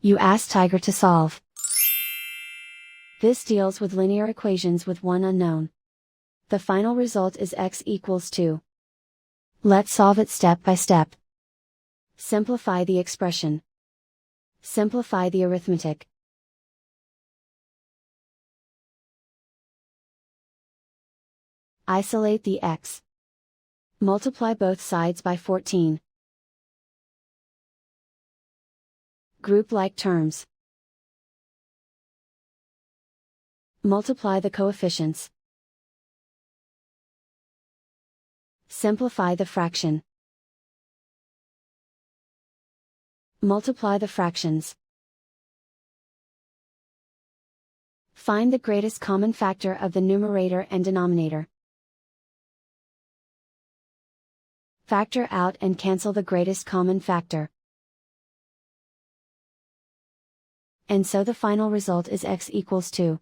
You ask Tiger to solve. This deals with linear equations with one unknown. The final result is x equals 2. Let's solve it step by step. Simplify the expression. Simplify the arithmetic. Isolate the x. Multiply both sides by 14. Group like terms. Multiply the coefficients. Simplify the fraction. Multiply the fractions. Find the greatest common factor of the numerator and denominator. Factor out and cancel the greatest common factor. And so the final result is x equals 2.